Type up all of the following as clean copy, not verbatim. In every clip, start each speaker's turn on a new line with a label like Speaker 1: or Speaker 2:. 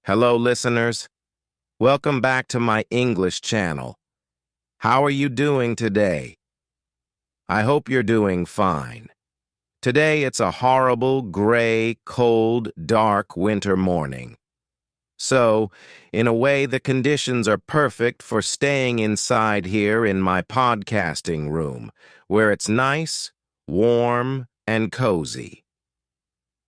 Speaker 1: Hello, listeners. Welcome back to my English channel. How are you doing today? I hope you're doing fine. Today it's a horrible, gray, cold, dark winter morning. So, in a way, the conditions are perfect for staying inside here in my podcasting room, where it's nice, warm, and cozy.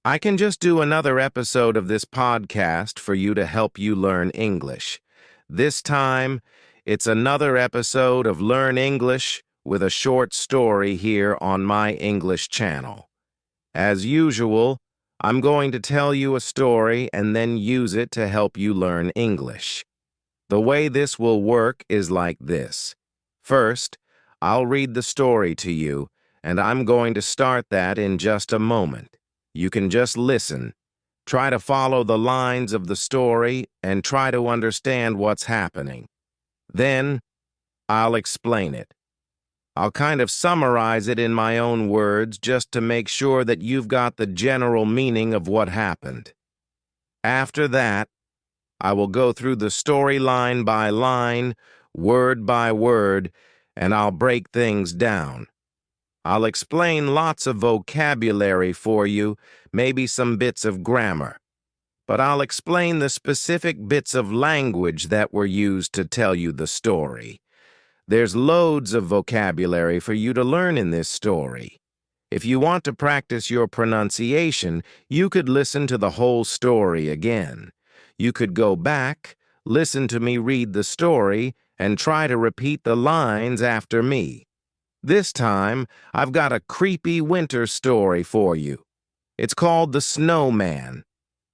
Speaker 1: I can just do another episode of this podcast for you to help you learn English. This time, it's another episode of Learn English with a short story here on my English channel. As usual, I'm going to tell you a story and then use it to help you learn English. The way this will work is like this. First, I'll read the story to you, and I'm going to start that in just a moment. You can just listen, try to follow the lines of the story, and try to understand what's happening. Then, I'll explain it. I'll kind of summarize it in my own words just to make sure that you've got the general meaning of what happened. After that, I will go through the story line by line, word by word, and I'll break things down. I'll explain lots of vocabulary for you, maybe some bits of grammar. But I'll explain the specific bits of language that were used to tell you the story. There's loads of vocabulary for you to learn in this story. If you want to practice your pronunciation, you could listen to the whole story again. You could go back, listen to me read the story, and try to repeat the lines after me. This time, I've got a creepy winter story for you. It's called The Snowman.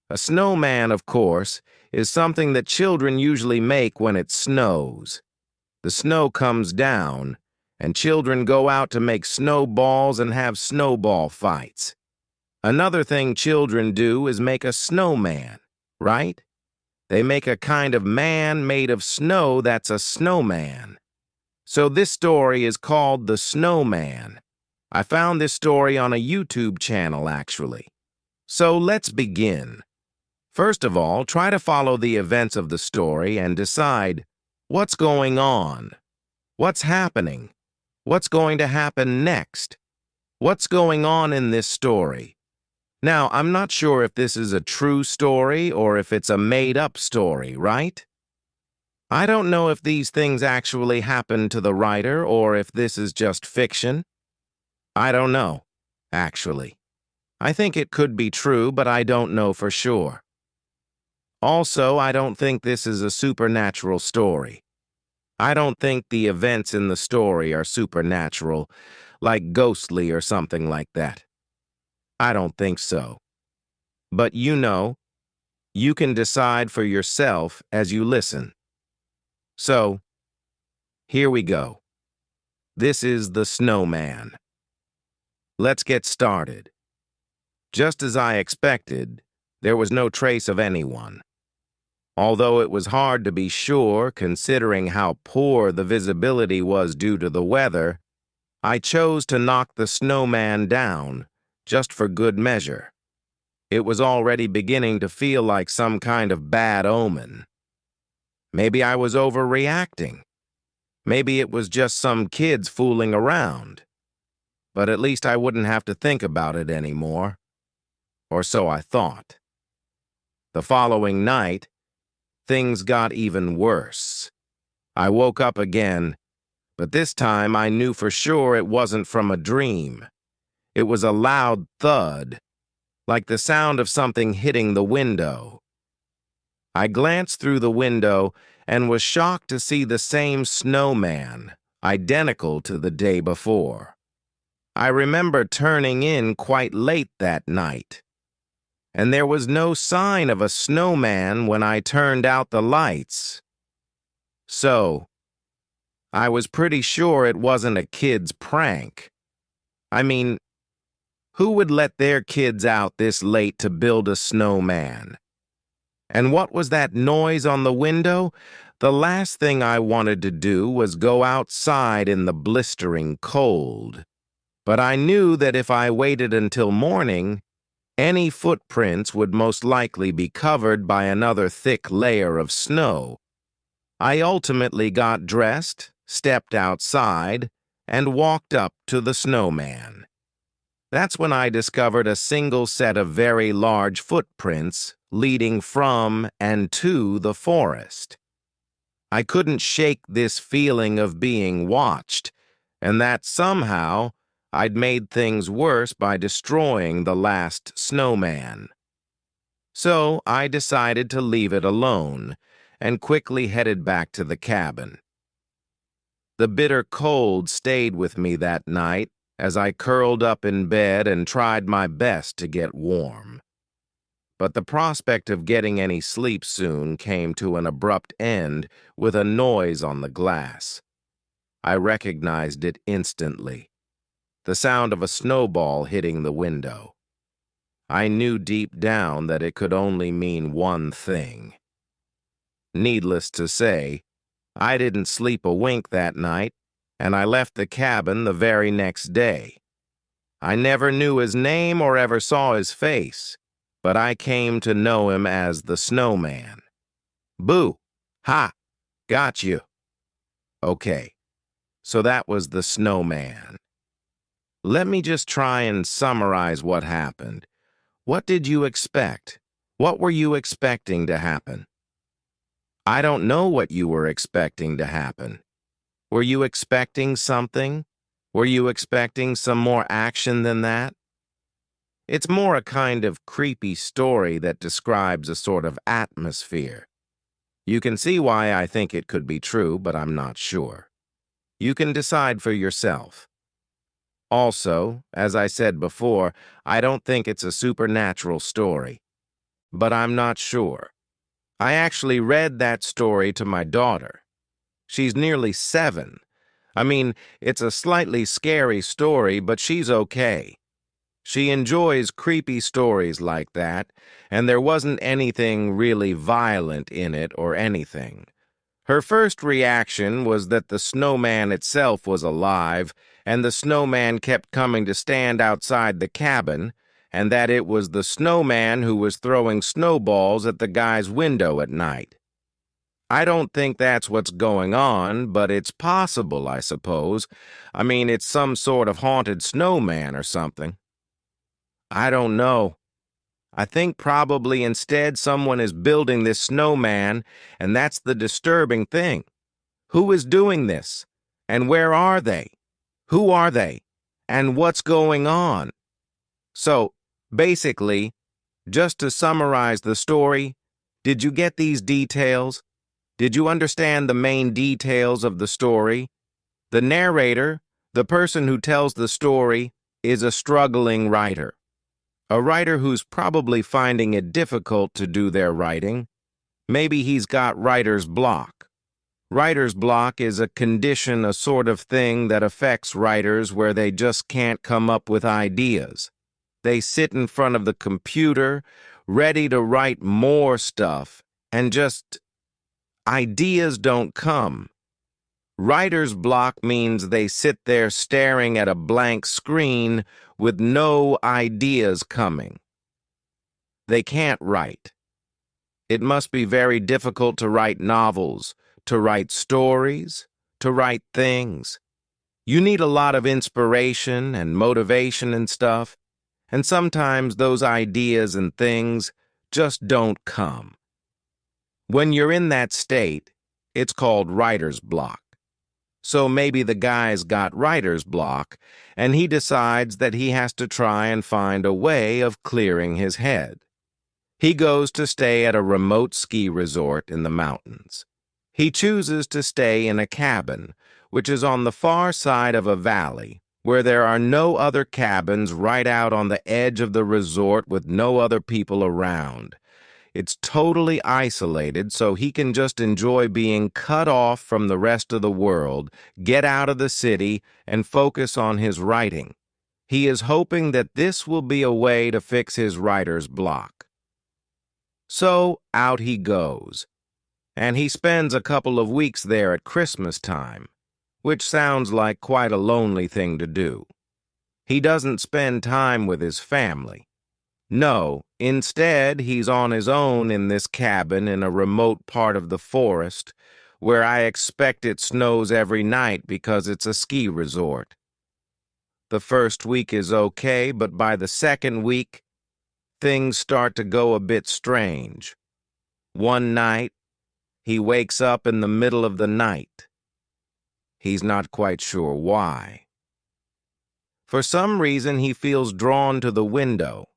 Speaker 1: A snowman, of course, is something that children usually make when it snows. The snow comes down, and children go out to make snowballs and have snowball fights. Another thing children do is make a snowman, right? They make a kind of man made of snow that's a snowman. So this story is called The Snowman. I found this story on a YouTube channel, actually. So let's begin. First of all, try to follow the events of the story and decide what's going on, what's happening, what's going to happen next, what's going on in this story. Now, I'm not sure if this is a true story or if it's a made-up story, right? I don't know if these things actually happened to the writer or if this is just fiction. I don't know, actually. I think it could be true, but I don't know for sure. Also, I don't think this is a supernatural story. I don't think the events in the story are supernatural, like ghostly or something like that. I don't think so. But you can decide for yourself as you listen. So, here we go. This is The Snowman. Let's get started. Just as I expected, there was no trace of anyone. Although it was hard to be sure, considering how poor the visibility was due to the weather, I chose to knock the snowman down, just for good measure. It was already beginning to feel like some kind of bad omen. Maybe I was overreacting. Maybe it was just some kids fooling around. But at least I wouldn't have to think about it anymore. Or so I thought. The following night, things got even worse. I woke up again, but this time I knew for sure it wasn't from a dream. It was a loud thud, like the sound of something hitting the window. I glanced through the window and was shocked to see the same snowman, identical to the day before. I remember turning in quite late that night, and there was no sign of a snowman when I turned out the lights. So, I was pretty sure it wasn't a kid's prank. I mean, who would let their kids out this late to build a snowman? And what was that noise on the window? The last thing I wanted to do was go outside in the blistering cold. But I knew that if I waited until morning, Any footprints would most likely be covered by another thick layer of snow. I ultimately got dressed, stepped outside, and walked up to the snowman. That's when I discovered a single set of very large footprints leading from and to the forest. I couldn't shake this feeling of being watched, and that somehow I'd made things worse by destroying the last snowman. So I decided to leave it alone and quickly headed back to the cabin. The bitter cold stayed with me that night as I curled up in bed and tried my best to get warm. But the prospect of getting any sleep soon came to an abrupt end with a noise on the glass. I recognized it instantly. The sound of a snowball hitting the window. I knew deep down that it could only mean one thing. Needless to say, I didn't sleep a wink that night, and I left the cabin the very next day. I never knew his name or ever saw his face, but I came to know him as the Snowman. Boo! Ha! Got you. Okay, so that was the Snowman. Let me just try and summarize what happened. What did you expect? What were you expecting to happen? I don't know what you were expecting to happen. Were you expecting something? Were you expecting some more action than that? It's more a kind of creepy story that describes a sort of atmosphere. You can see why I think it could be true, but I'm not sure. You can decide for yourself. Also, as I said before, I don't think it's a supernatural story. But I'm not sure. I actually read that story to my daughter. She's nearly 7. I mean, it's a slightly scary story, but she's okay. She enjoys creepy stories like that, and there wasn't anything really violent in it or anything. Her first reaction was that the snowman itself was alive, and the snowman kept coming to stand outside the cabin, and that it was the snowman who was throwing snowballs at the guy's window at night. I don't think that's what's going on, but it's possible, I suppose. I mean, it's some sort of haunted snowman or something. I don't know. I think probably instead someone is building this snowman, and that's the disturbing thing. Who is doing this? And where are they? Who are they? And what's going on? So, basically, just to summarize the story, did you get these details? Did you understand the main details of the story? The narrator, the person who tells the story, is a struggling writer. A writer who's probably finding it difficult to do their writing. Maybe he's got writer's block. Writer's block is a condition, a sort of thing that affects writers where they just can't come up with ideas. They sit in front of the computer, ready to write more stuff, and just ideas don't come. Writer's block means they sit there staring at a blank screen with no ideas coming. They can't write. It must be very difficult to write novels, to write stories, to write things. You need a lot of inspiration and motivation and stuff, and sometimes those ideas and things just don't come. When you're in that state, it's called writer's block. So maybe the guy's got writer's block, and he decides that he has to try and find a way of clearing his head. He goes to stay at a remote ski resort in the mountains. He chooses to stay in a cabin, which is on the far side of a valley, where there are no other cabins right out on the edge of the resort with no other people around. It's totally isolated, so he can just enjoy being cut off from the rest of the world, get out of the city, and focus on his writing. He is hoping that this will be a way to fix his writer's block. So out he goes, and he spends a couple of weeks there at Christmas time, which sounds like quite a lonely thing to do. He doesn't spend time with his family. No, instead, he's on his own in this cabin in a remote part of the forest where I expect it snows every night because it's a ski resort. The first week is okay, but by the second week, things start to go a bit strange. One night, he wakes up in the middle of the night. He's not quite sure why. For some reason, he feels drawn to the window.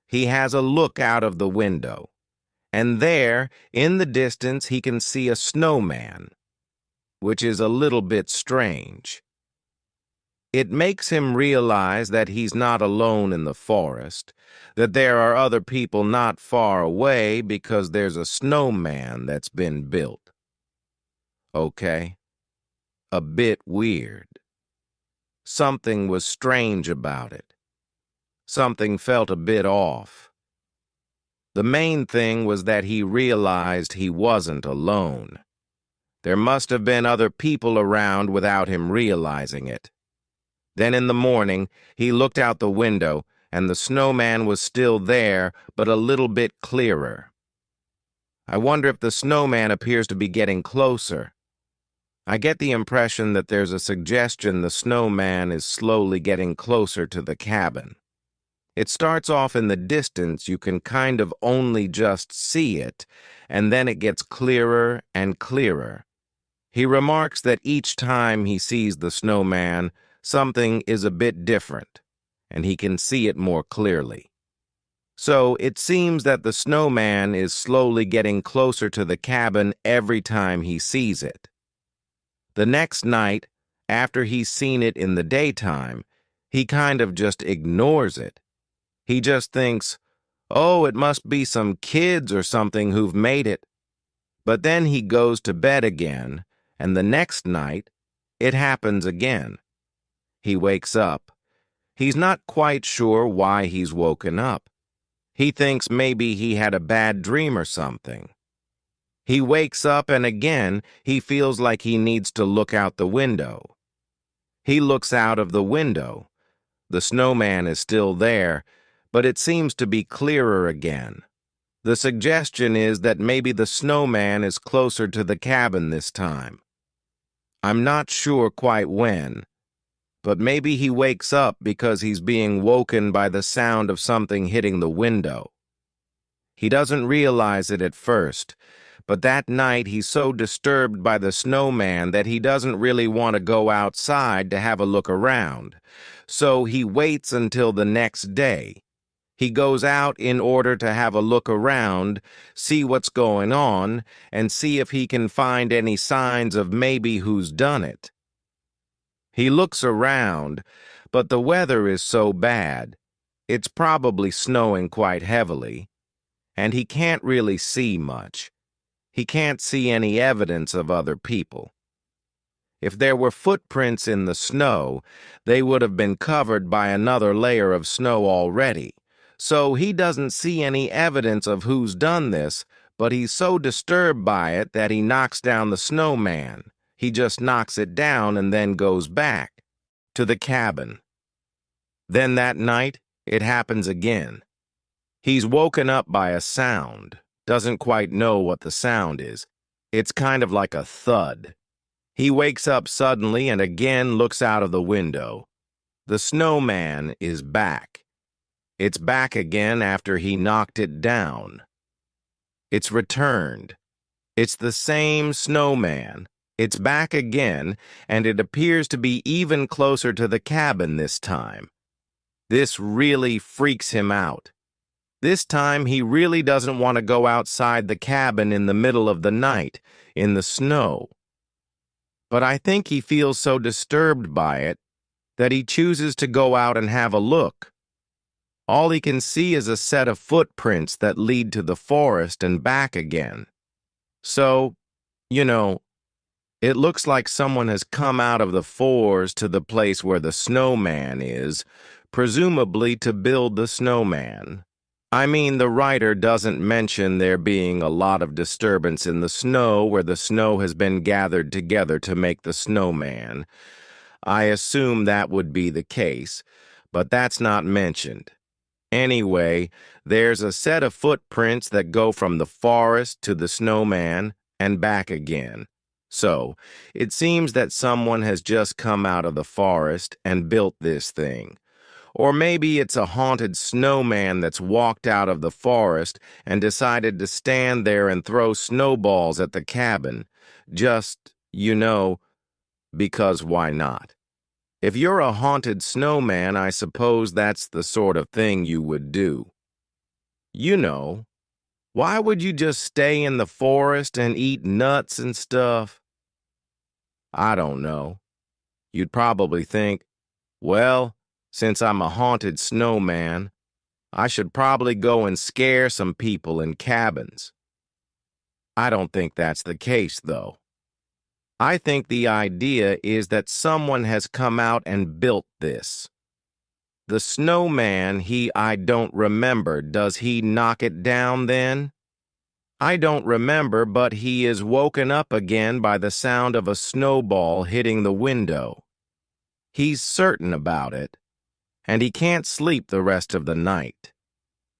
Speaker 1: He has a look out of the window, and there, in the distance, he can see a snowman, which is a little bit strange. It makes him realize that he's not alone in the forest, that there are other people not far away because there's a snowman that's been built. Okay, a bit weird. Something was strange about it. Something felt a bit off. The main thing was that he realized he wasn't alone. There must have been other people around without him realizing it. Then in the morning, he looked out the window, and the snowman was still there, but a little bit clearer. I wonder if the snowman appears to be getting closer. I get the impression that there's a suggestion the snowman is slowly getting closer to the cabin. It starts off in the distance, you can kind of only just see it, and then it gets clearer and clearer. He remarks that each time he sees the snowman, something is a bit different, and he can see it more clearly. So it seems that the snowman is slowly getting closer to the cabin every time he sees it. The next night, after he's seen it in the daytime, he kind of just ignores it. He just thinks, oh, it must be some kids or something who've made it. But then he goes to bed again, and the next night, it happens again. He wakes up. He's not quite sure why he's woken up. He thinks maybe he had a bad dream or something. He wakes up and again he feels like he needs to look out the window. He looks out of the window. The snowman is still there, but it seems to be clearer again. The suggestion is that maybe the snowman is closer to the cabin this time. I'm not sure quite when, but maybe he wakes up because he's being woken by the sound of something hitting the window. He doesn't realize it at first, but that night he's so disturbed by the snowman that he doesn't really want to go outside to have a look around. So he waits until the next day. He goes out in order to have a look around, see what's going on, and see if he can find any signs of maybe who's done it. He looks around, but the weather is so bad. It's probably snowing quite heavily, and he can't really see much. He can't see any evidence of other people. If there were footprints in the snow, they would have been covered by another layer of snow already. So he doesn't see any evidence of who's done this, but he's so disturbed by it that he knocks down the snowman. He just knocks it down and then goes back to the cabin. Then that night, it happens again. He's woken up by a sound. Doesn't quite know what the sound is. It's kind of like a thud. He wakes up suddenly and again looks out of the window. The snowman is back. It's back again after he knocked it down. It's returned. It's the same snowman. It's back again, and it appears to be even closer to the cabin this time. This really freaks him out. This time he really doesn't want to go outside the cabin in the middle of the night, in the snow. But I think he feels so disturbed by it that he chooses to go out and have a look. All he can see is a set of footprints that lead to the forest and back again. So, it looks like someone has come out of the forest to the place where the snowman is, presumably to build the snowman. I mean, the writer doesn't mention there being a lot of disturbance in the snow where the snow has been gathered together to make the snowman. I assume that would be the case, but that's not mentioned. Anyway, there's a set of footprints that go from the forest to the snowman and back again. So, it seems that someone has just come out of the forest and built this thing. Or maybe it's a haunted snowman that's walked out of the forest and decided to stand there and throw snowballs at the cabin. Just, because why not? If you're a haunted snowman, I suppose that's the sort of thing you would do. Why would you just stay in the forest and eat nuts and stuff? I don't know. You'd probably think, well, since I'm a haunted snowman, I should probably go and scare some people in cabins. I don't think that's the case, though. I think the idea is that someone has come out and built this. The snowman, I don't remember. Does he knock it down then? I don't remember, but he is woken up again by the sound of a snowball hitting the window. He's certain about it, and he can't sleep the rest of the night.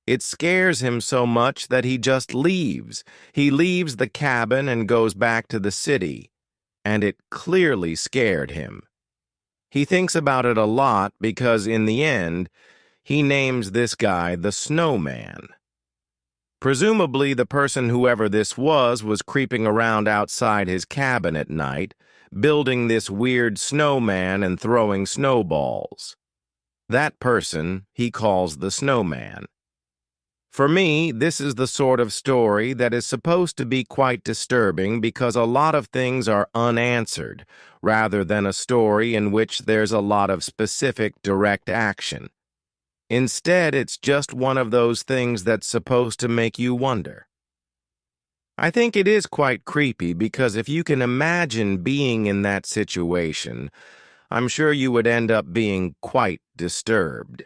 Speaker 1: It scares him so much that he just leaves. He leaves the cabin and goes back to the city, and it clearly scared him. He thinks about it a lot because, in the end, he names this guy the Snowman. Presumably, the person, whoever this was creeping around outside his cabin at night, building this weird snowman and throwing snowballs. That person he calls the Snowman. For me, this is the sort of story that is supposed to be quite disturbing because a lot of things are unanswered, rather than a story in which there's a lot of specific direct action. Instead, it's just one of those things that's supposed to make you wonder. I think it is quite creepy because if you can imagine being in that situation, I'm sure you would end up being quite disturbed.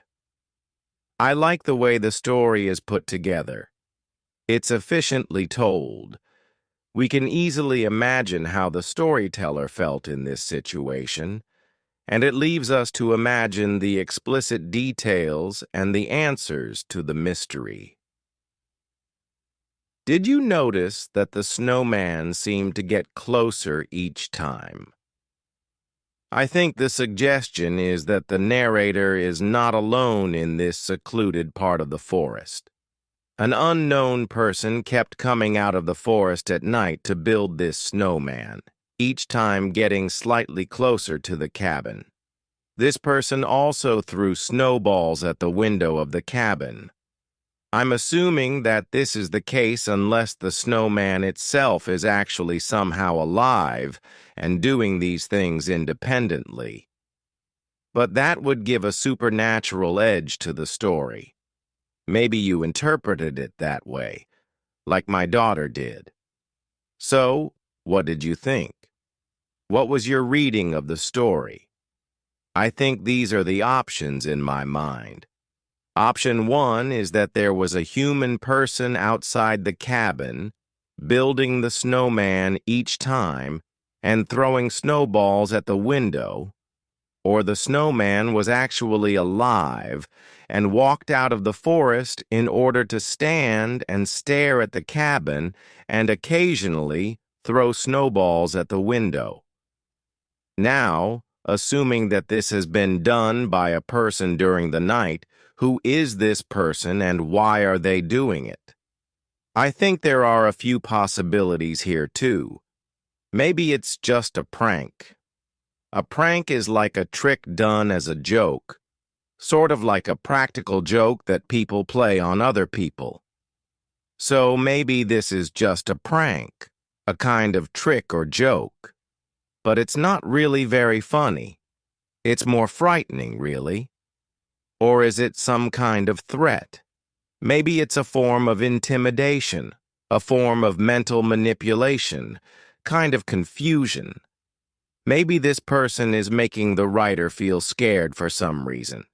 Speaker 1: I like the way the story is put together. It's efficiently told. We can easily imagine how the storyteller felt in this situation, and it leaves us to imagine the explicit details and the answers to the mystery. Did you notice that the snowman seemed to get closer each time? I think the suggestion is that the narrator is not alone in this secluded part of the forest. An unknown person kept coming out of the forest at night to build this snowman, each time getting slightly closer to the cabin. This person also threw snowballs at the window of the cabin. I'm assuming that this is the case unless the snowman itself is actually somehow alive and doing these things independently. But that would give a supernatural edge to the story. Maybe you interpreted it that way, like my daughter did. So, what did you think? What was your reading of the story? I think these are the options in my mind. Option 1 is that there was a human person outside the cabin, building the snowman each time and throwing snowballs at the window, or the snowman was actually alive and walked out of the forest in order to stand and stare at the cabin and occasionally throw snowballs at the window. Now, assuming that this has been done by a person during the night, who is this person and why are they doing it? I think there are a few possibilities here too. Maybe it's just a prank. A prank is like a trick done as a joke, sort of like a practical joke that people play on other people. So maybe this is just a prank, a kind of trick or joke. But it's not really very funny. It's more frightening, really. Or is it some kind of threat? Maybe it's a form of intimidation, a form of mental manipulation, kind of confusion. Maybe this person is making the writer feel scared for some reason.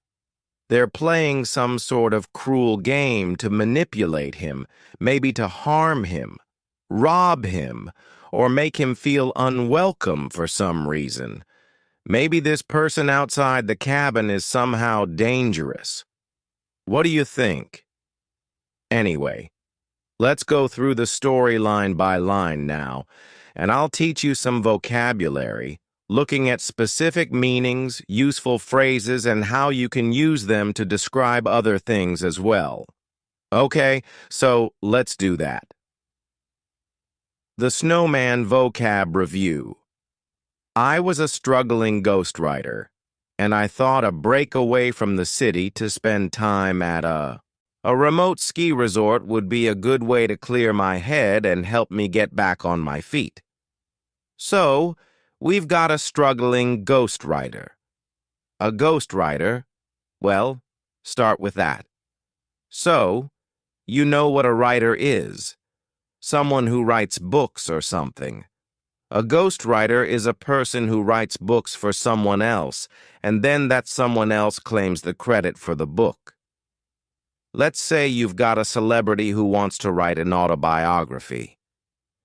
Speaker 1: They're playing some sort of cruel game to manipulate him, maybe to harm him, rob him, or make him feel unwelcome for some reason. Maybe this person outside the cabin is somehow dangerous. What do you think? Anyway, let's go through the story line by line now, and I'll teach you some vocabulary, looking at specific meanings, useful phrases, and how you can use them to describe other things as well. Okay, so let's do that. The Snowman Vocab Review. I was a struggling ghostwriter, and I thought a break away from the city to spend time at a remote ski resort would be a good way to clear my head and help me get back on my feet. So, we've got a struggling ghostwriter. A ghostwriter? Well, start with that. So, you know what a writer is. Someone who writes books or something. A ghostwriter is a person who writes books for someone else, and then that someone else claims the credit for the book. Let's say you've got a celebrity who wants to write an autobiography.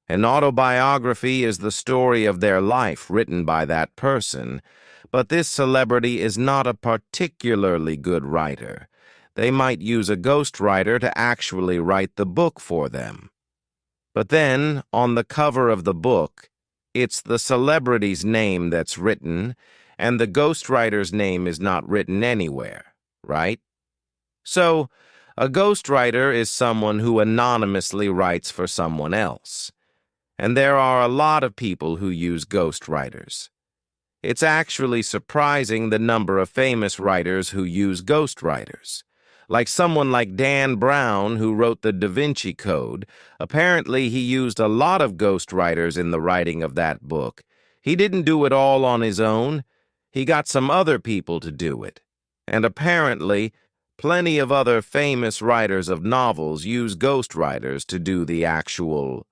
Speaker 1: An autobiography is the story of their life written by that person, but this celebrity is not a particularly good writer. They might use a ghostwriter to actually write the book for them. But then, on the cover of the book, it's the celebrity's name that's written, and the ghostwriter's name is not written anywhere, right? So, a ghostwriter is someone who anonymously writes for someone else. And there are a lot of people who use ghostwriters. It's actually surprising the number of famous writers who use ghostwriters. Like someone like Dan Brown, who wrote the Da Vinci Code. Apparently, he used a lot of ghostwriters in the writing of that book. He didn't do it all on his own. He got some other people to do it. And apparently, plenty of other famous writers of novels use ghostwriters to do the actual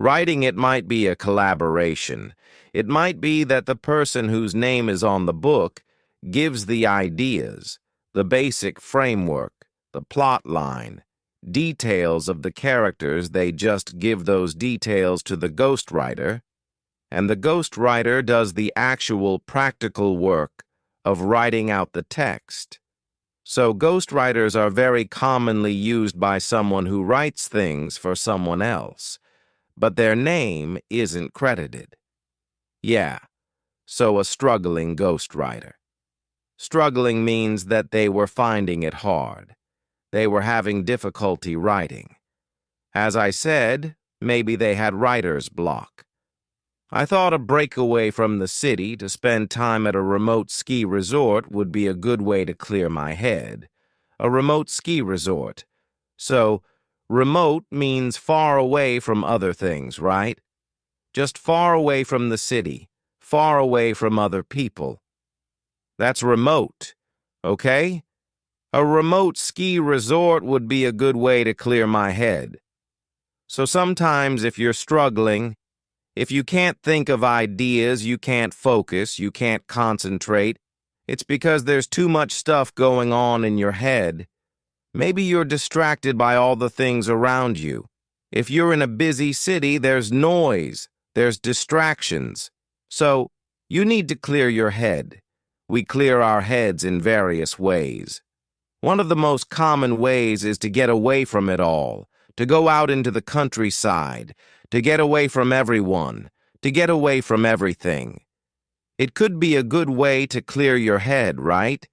Speaker 1: writing. It might be a collaboration. It might be that the person whose name is on the book gives the ideas, the basic framework, the plot line, details of the characters. They just give those details to the ghostwriter, and the ghostwriter does the actual practical work of writing out the text. So ghostwriters are very commonly used by someone who writes things for someone else, but their name isn't credited. Yeah, so a struggling ghostwriter. Struggling means that they were finding it hard. They were having difficulty writing. As I said, maybe they had writer's block. I thought a breakaway from the city to spend time at a remote ski resort would be a good way to clear my head. A remote ski resort. So, remote means far away from other things, right? Just far away from the city, far away from other people. That's remote, okay? A remote ski resort would be a good way to clear my head. So sometimes if you're struggling, if you can't think of ideas, you can't focus, you can't concentrate, it's because there's too much stuff going on in your head. Maybe you're distracted by all the things around you. If you're in a busy city, there's noise, there's distractions. So, you need to clear your head. We clear our heads in various ways. One of the most common ways is to get away from it all, to go out into the countryside, to get away from everyone, to get away from everything. It could be a good way to clear your head, right?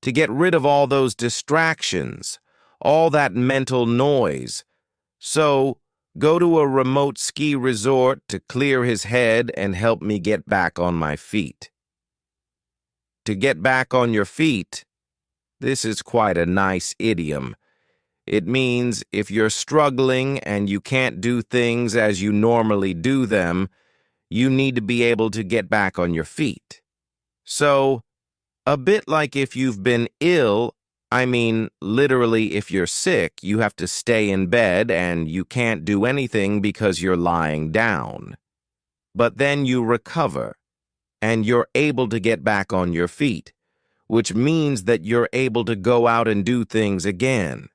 Speaker 1: To get rid of all those distractions, all that mental noise. So, go to a remote ski resort to clear his head and help me get back on my feet. To get back on your feet. This is quite a nice idiom. It means if you're struggling and you can't do things as you normally do them, you need to be able to get back on your feet. So, a bit like if you've been ill, I mean, literally if you're sick, you have to stay in bed and you can't do anything because you're lying down. But then you recover, and you're able to get back on your feet, which means that you're able to go out and do things again.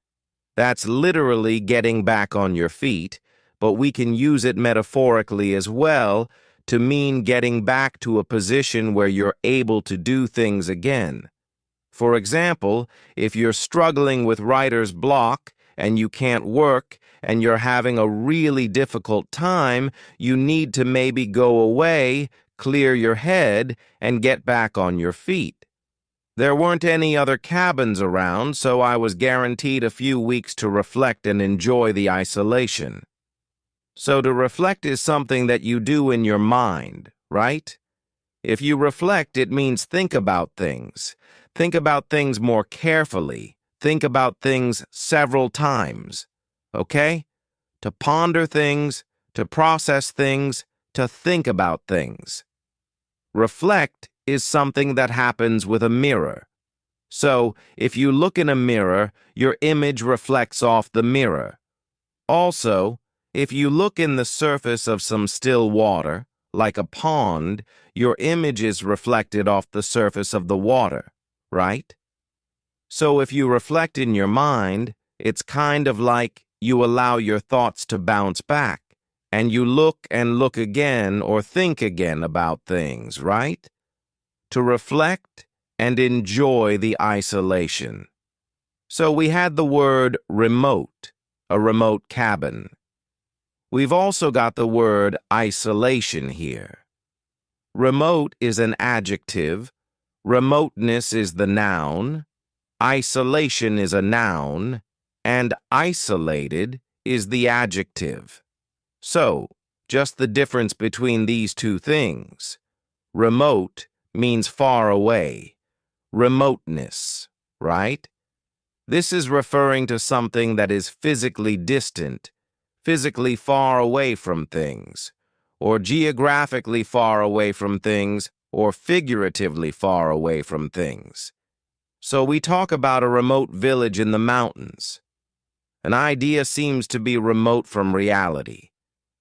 Speaker 1: That's literally getting back on your feet, but we can use it metaphorically as well to mean getting back to a position where you're able to do things again. For example, if you're struggling with writer's block and you can't work and you're having a really difficult time, you need to maybe go away, clear your head, and get back on your feet. There weren't any other cabins around, so I was guaranteed a few weeks to reflect and enjoy the isolation. So to reflect is something that you do in your mind, right? If you reflect, it means think about things. Think about things more carefully. Think about things several times. Okay? To ponder things, to process things, to think about things. Reflect is something that happens with a mirror. So, if you look in a mirror, your image reflects off the mirror. Also, if you look in the surface of some still water, like a pond, your image is reflected off the surface of the water, right? So if you reflect in your mind, it's kind of like you allow your thoughts to bounce back, and you look and look again or think again about things, right? To reflect and enjoy the isolation. So we had the word remote, a remote cabin. We've also got the word isolation here. Remote is an adjective, remoteness is the noun, isolation is a noun, and isolated is the adjective. So, just the difference between these two things. Remote means far away, remoteness, right? This is referring to something that is physically distant, physically far away from things, or geographically far away from things, or figuratively far away from things. So we talk about a remote village in the mountains. An idea seems to be remote from reality.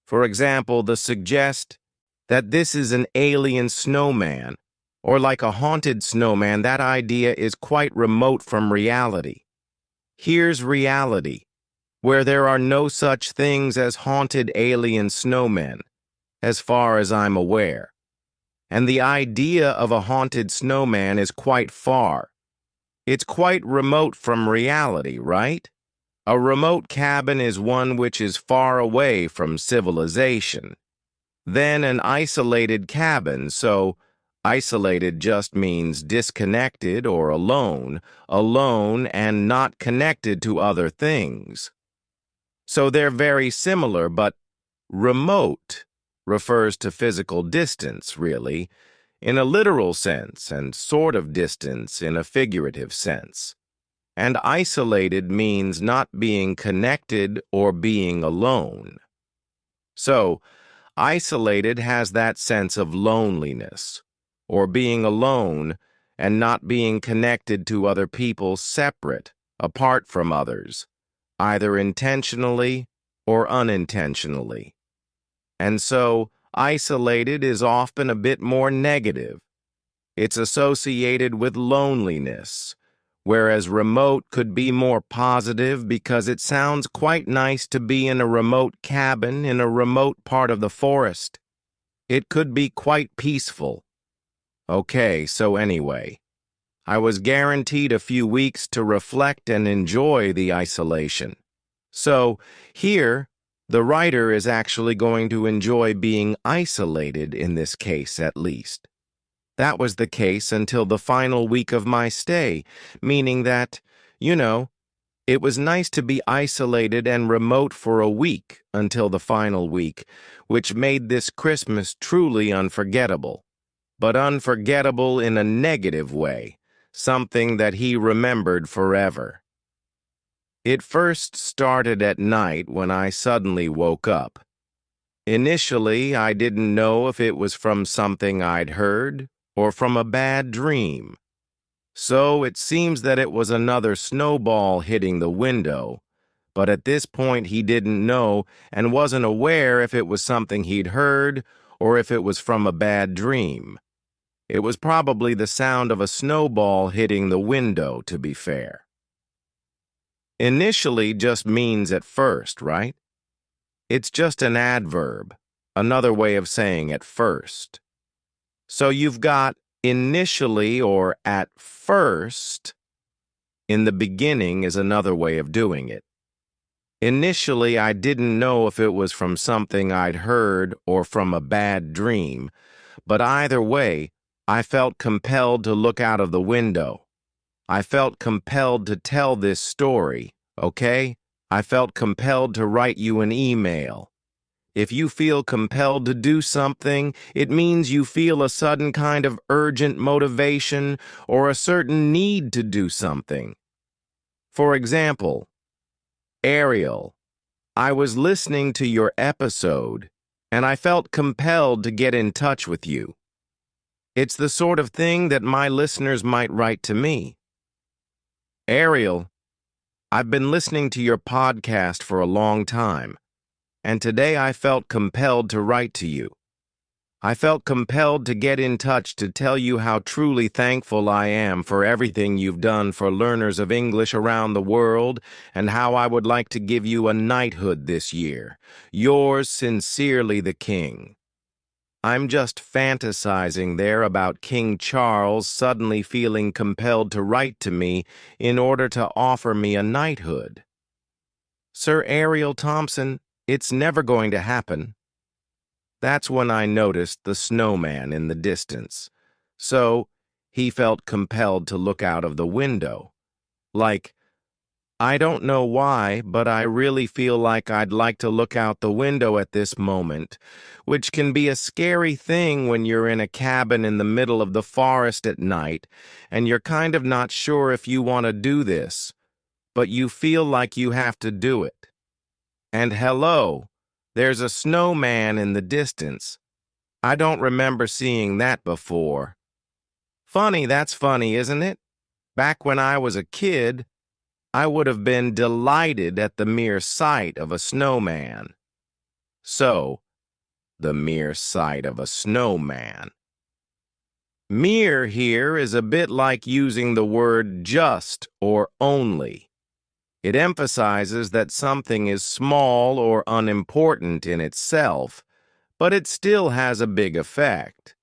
Speaker 1: For example, the suggest that this is an alien snowman, or like a haunted snowman, that idea is quite remote from reality. Here's reality, where there are no such things as haunted alien snowmen, as far as I'm aware. And the idea of a haunted snowman is quite far. It's quite remote from reality, right? A remote cabin is one which is far away from civilization. Then an isolated cabin, so isolated just means disconnected or alone, alone and not connected to other things. So they're very similar, but remote refers to physical distance, really, in a literal sense, and sort of distance in a figurative sense. And isolated means not being connected or being alone. So, isolated has that sense of loneliness, or being alone and not being connected to other people separate, apart from others, either intentionally or unintentionally. And so, isolated is often a bit more negative. It's associated with loneliness, whereas remote could be more positive because it sounds quite nice to be in a remote cabin in a remote part of the forest. It could be quite peaceful. Okay, so anyway, I was guaranteed a few weeks to reflect and enjoy the isolation. So, here, the writer is actually going to enjoy being isolated in this case, at least. That was the case until the final week of my stay, meaning that, it was nice to be isolated and remote for a week until the final week, which made this Christmas truly unforgettable. But unforgettable in a negative way, something that he remembered forever. It first started at night when I suddenly woke up. Initially, I didn't know if it was from something I'd heard or from a bad dream. So it seems that it was another snowball hitting the window, but at this point he didn't know and wasn't aware if it was something he'd heard or if it was from a bad dream. It was probably the sound of a snowball hitting the window, to be fair. Initially just means at first, right? It's just an adverb, another way of saying at first. So you've got Initially or at first, in the beginning is another way of doing it. Initially, I didn't know if it was from something I'd heard or from a bad dream, but either way, I felt compelled to look out of the window. I felt compelled to tell this story, okay? I felt compelled to write you an email. If you feel compelled to do something, it means you feel a sudden kind of urgent motivation or a certain need to do something. For example, Ariel, I was listening to your episode, and I felt compelled to get in touch with you. It's the sort of thing that my listeners might write to me. Ariel, I've been listening to your podcast for a long time, and today I felt compelled to write to you. I felt compelled to get in touch to tell you how truly thankful I am for everything you've done for learners of English around the world and how I would like to give you a knighthood this year. Yours sincerely, the King. I'm just fantasizing there about King Charles suddenly feeling compelled to write to me in order to offer me a knighthood. Sir Ariel Thompson, it's never going to happen. That's when I noticed the snowman in the distance. So, he felt compelled to look out of the window. Like, I don't know why, but I really feel like I'd like to look out the window at this moment, which can be a scary thing when you're in a cabin in the middle of the forest at night, and you're kind of not sure if you want to do this, but you feel like you have to do it. And hello, there's a snowman in the distance. I don't remember seeing that before. Funny, that's funny, isn't it? Back when I was a kid, I would have been delighted at the mere sight of a snowman. So, the mere sight of a snowman. Mere here is a bit like using the word just or only. It emphasizes that something is small or unimportant in itself, but it still has a big effect.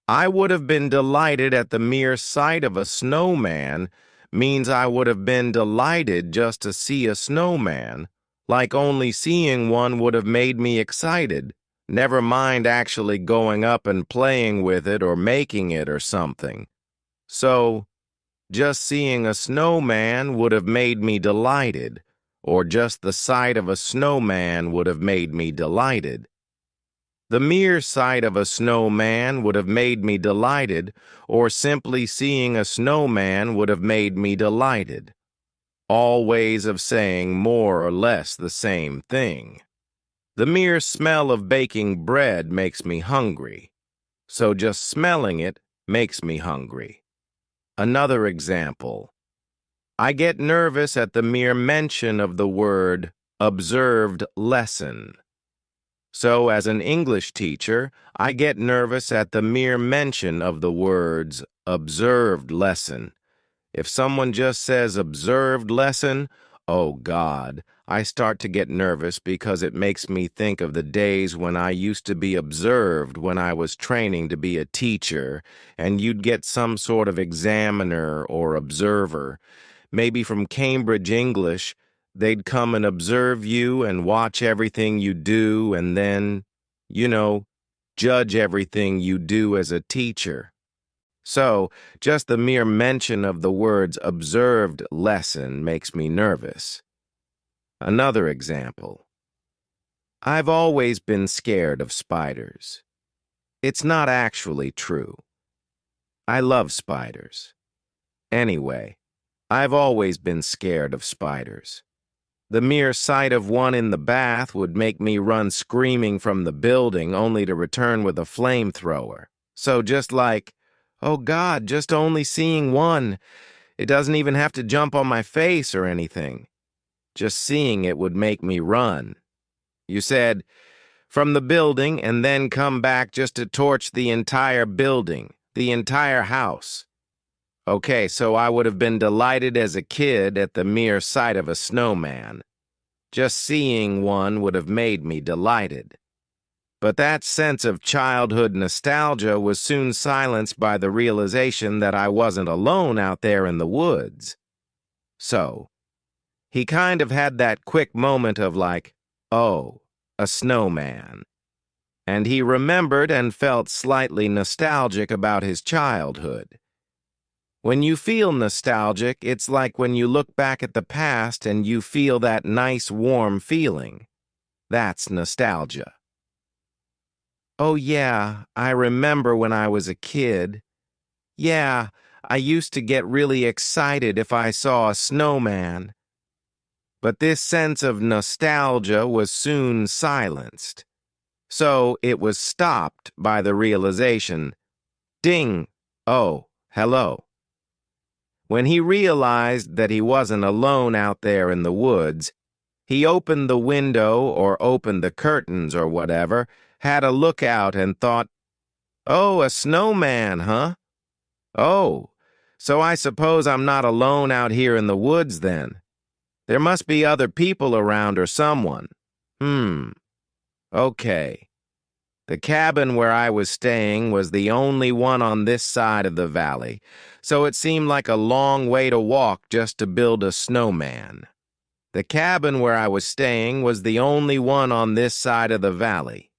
Speaker 1: I would have been delighted at the mere sight of a snowman means I would have been delighted just to see a snowman, like only seeing one would have made me excited, never mind actually going up and playing with it or making it or something. So, just seeing a snowman would have made me delighted, or just the sight of a snowman would have made me delighted. The mere sight of a snowman would have made me delighted, or simply seeing a snowman would have made me delighted. All ways of saying more or less the same thing. The mere smell of baking bread makes me hungry, so just smelling it makes me hungry. Another example. I get nervous at the mere mention of the word observed lesson. So, as an English teacher, I get nervous at the mere mention of the words observed lesson. If someone just says observed lesson, oh God, I start to get nervous because it makes me think of the days when I used to be observed when I was training to be a teacher, and you'd get some sort of examiner or observer, maybe from Cambridge English. They'd come and observe you and watch everything you do and then, judge everything you do as a teacher. So, just the mere mention of the words observed lesson makes me nervous. Another example. I've always been scared of spiders. It's not actually true. I love spiders. Anyway, I've always been scared of spiders. The mere sight of one in the bath would make me run screaming from the building only to return with a flamethrower. So just like, oh God, just only seeing one. It doesn't even have to jump on my face or anything. Just seeing it would make me run. You said, from the building and then come back just to torch the entire building, the entire house. Okay, so I would have been delighted as a kid at the mere sight of a snowman. Just seeing one would have made me delighted. But that sense of childhood nostalgia was soon silenced by the realization that I wasn't alone out there in the woods. So, he kind of had that quick moment of like, oh, a snowman. And he remembered and felt slightly nostalgic about his childhood. When you feel nostalgic, it's like when you look back at the past and you feel that nice warm feeling. That's nostalgia. Oh yeah, I remember when I was a kid. Yeah, I used to get really excited if I saw a snowman. But this sense of nostalgia was soon silenced. So it was stopped by the realization, ding, oh, hello. When he realized that he wasn't alone out there in the woods, he opened the window or opened the curtains or whatever, had a look out and thought, oh, a snowman, huh? Oh, so I suppose I'm not alone out here in the woods then. There must be other people around or someone. Okay. The cabin where I was staying was the only one on this side of the valley, so it seemed like a long way to walk just to build a snowman. The cabin where I was staying was the only one on this side of the valley.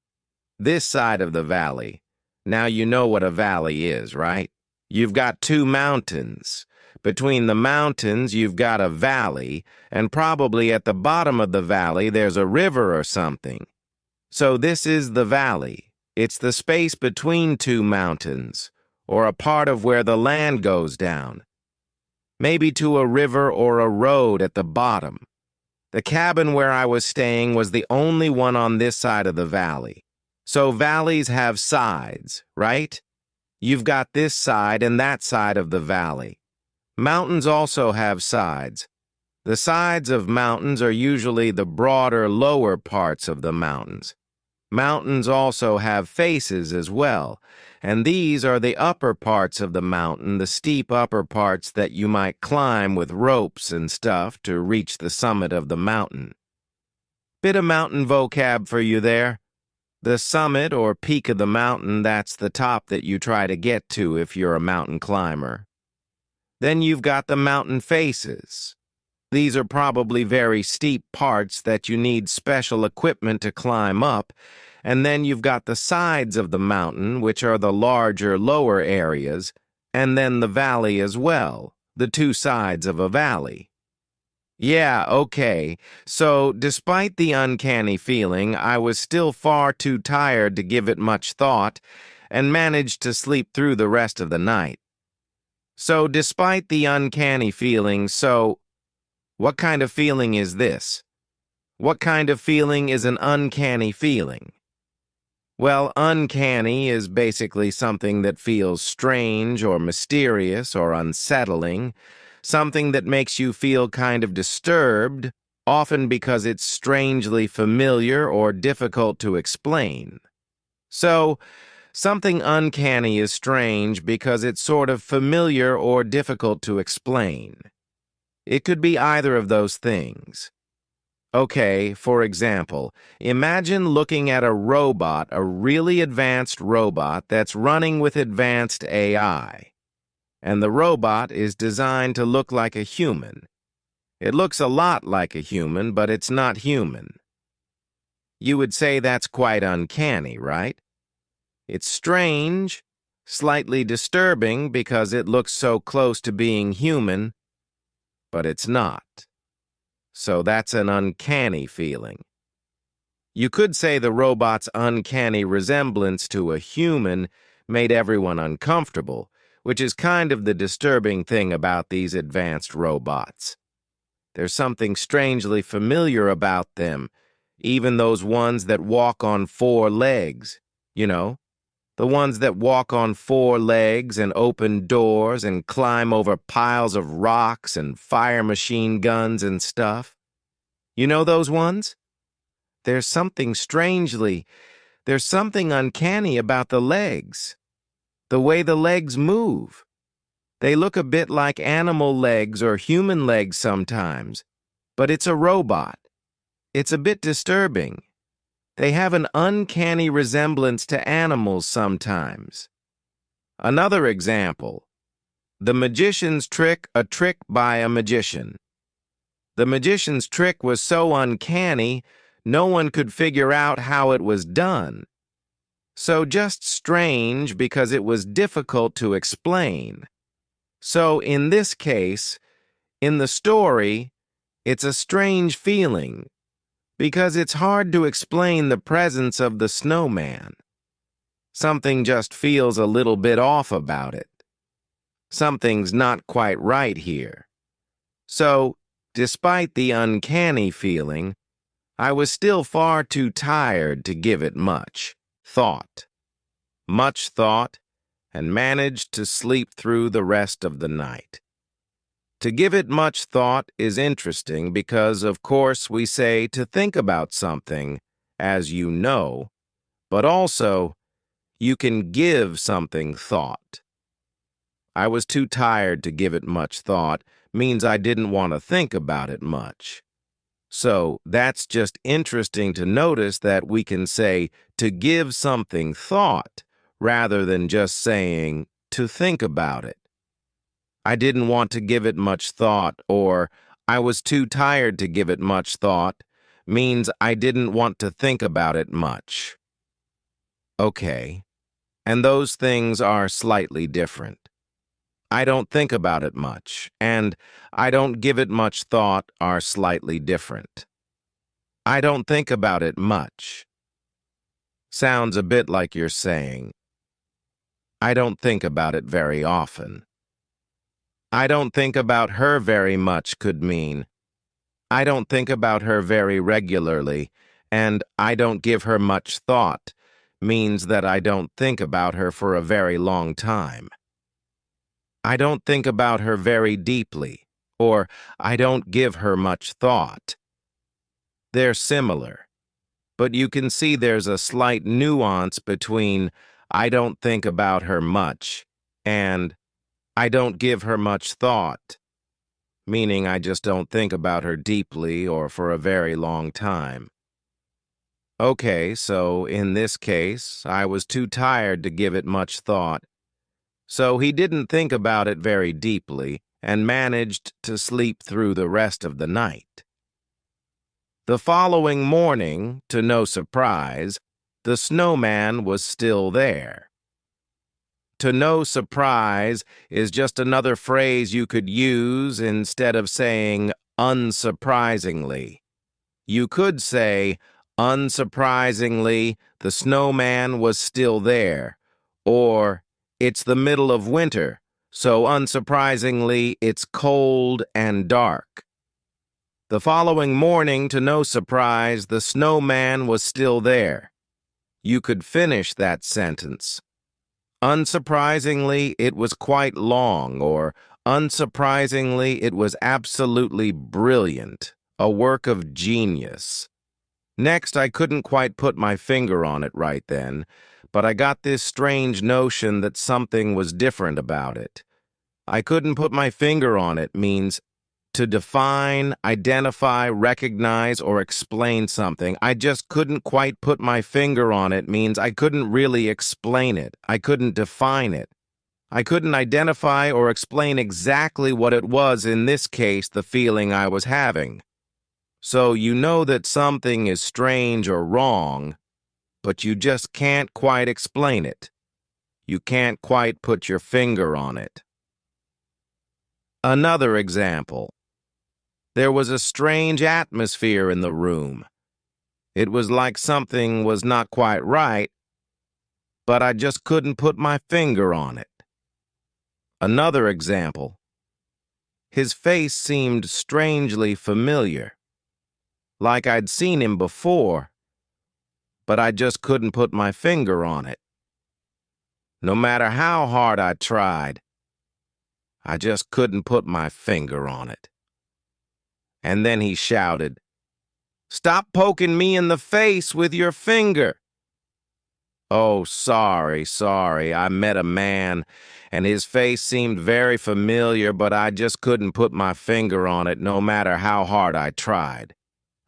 Speaker 1: This side of the valley. Now you know what a valley is, right? You've got two mountains. Between the mountains, you've got a valley, and probably at the bottom of the valley, there's a river or something. So this is the valley. It's the space between two mountains, or a part of where the land goes down. Maybe to a river or a road at the bottom. The cabin where I was staying was the only one on this side of the valley. So valleys have sides, right? You've got this side and that side of the valley. Mountains also have sides. The sides of mountains are usually the broader, lower parts of the mountains. Mountains also have faces as well, and these are the upper parts of the mountain, the steep upper parts that you might climb with ropes and stuff to reach the summit of the mountain. Bit of mountain vocab for you there. The summit or peak of the mountain, that's the top that you try to get to if you're a mountain climber. Then you've got the mountain faces. These are probably very steep parts that you need special equipment to climb up, and then you've got the sides of the mountain, which are the larger, lower areas, and then the valley as well, the two sides of a valley. Yeah, okay. So, despite the uncanny feeling, I was still far too tired to give it much thought, and managed to sleep through the rest of the night. So, despite the uncanny feeling, what kind of feeling is this? What kind of feeling is an uncanny feeling? Well, uncanny is basically something that feels strange or mysterious or unsettling, something that makes you feel kind of disturbed, often because it's strangely familiar or difficult to explain. So, something uncanny is strange because it's sort of familiar or difficult to explain. It could be either of those things. Okay, for example, imagine looking at a robot, a really advanced robot that's running with advanced AI. And the robot is designed to look like a human. It looks a lot like a human, but it's not human. You would say that's quite uncanny, right? It's strange, slightly disturbing because it looks so close to being human, but it's not. So that's an uncanny feeling. You could say the robot's uncanny resemblance to a human made everyone uncomfortable, which is kind of the disturbing thing about these advanced robots. There's something strangely familiar about them, even those ones that walk on four legs, you know? The ones that walk on four legs and open doors and climb over piles of rocks and fire machine guns and stuff. You know those ones? There's something uncanny about the legs. The way the legs move. They look a bit like animal legs or human legs sometimes, but it's a robot. It's a bit disturbing. They have an uncanny resemblance to animals sometimes. Another example. The magician's trick, a trick by a magician. The magician's trick was so uncanny, no one could figure out how it was done. So just strange because it was difficult to explain. So in this case, in the story, it's a strange feeling because it's hard to explain the presence of the snowman. Something just feels a little bit off about it. Something's not quite right here. So, despite the uncanny feeling, I was still far too tired to give it much thought, and managed to sleep through the rest of the night. To give it much thought is interesting because, of course, we say to think about something, as you know, but also, you can give something thought. I was too tired to give it much thought means I didn't want to think about it much. So that's just interesting to notice that we can say to give something thought rather than just saying to think about it. I didn't want to give it much thought, or I was too tired to give it much thought means I didn't want to think about it much. Okay, and those things are slightly different. I don't think about it much, and I don't give it much thought are slightly different. I don't think about it much sounds a bit like you're saying, I don't think about it very often. I don't think about her very much could mean, I don't think about her very regularly, and I don't give her much thought means that I don't think about her for a very long time. I don't think about her very deeply, or I don't give her much thought. They're similar, but you can see there's a slight nuance between I don't think about her much and I don't give her much thought, meaning I just don't think about her deeply or for a very long time. Okay, so in this case, I was too tired to give it much thought. So he didn't think about it very deeply and managed to sleep through the rest of the night. The following morning, to no surprise, the snowman was still there. To no surprise is just another phrase you could use instead of saying unsurprisingly. You could say, unsurprisingly, the snowman was still there, or it's the middle of winter, so unsurprisingly, it's cold and dark. The following morning, to no surprise, the snowman was still there. You could finish that sentence. Unsurprisingly, it was quite long, or unsurprisingly, it was absolutely brilliant, a work of genius. Next, I couldn't quite put my finger on it right then, but I got this strange notion that something was different about it. I couldn't put my finger on it means to define, identify, recognize, or explain something. I just couldn't quite put my finger on it means I couldn't really explain it. I couldn't define it. I couldn't identify or explain exactly what it was, in this case, the feeling I was having. So you know that something is strange or wrong, but you just can't quite explain it. You can't quite put your finger on it. Another example. There was a strange atmosphere in the room. It was like something was not quite right, but I just couldn't put my finger on it. Another example. His face seemed strangely familiar, like I'd seen him before, but I just couldn't put my finger on it. No matter how hard I tried, I just couldn't put my finger on it. And then he shouted, "Stop poking me in the face with your finger." Oh, sorry, I met a man, and his face seemed very familiar, but I just couldn't put my finger on it no matter how hard I tried.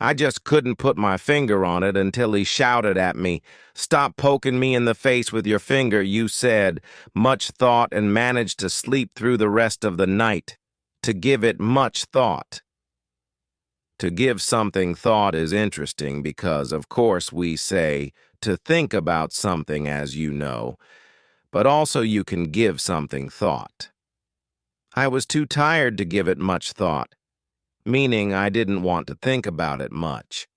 Speaker 1: I just couldn't put my finger on it until he shouted at me, "Stop poking me in the face with your finger," you said, much thought and managed to sleep through the rest of the night. To give it much thought. To give something thought is interesting because, of course, we say to think about something, as you know, but also you can give something thought. I was too tired to give it much thought, meaning I didn't want to think about it much.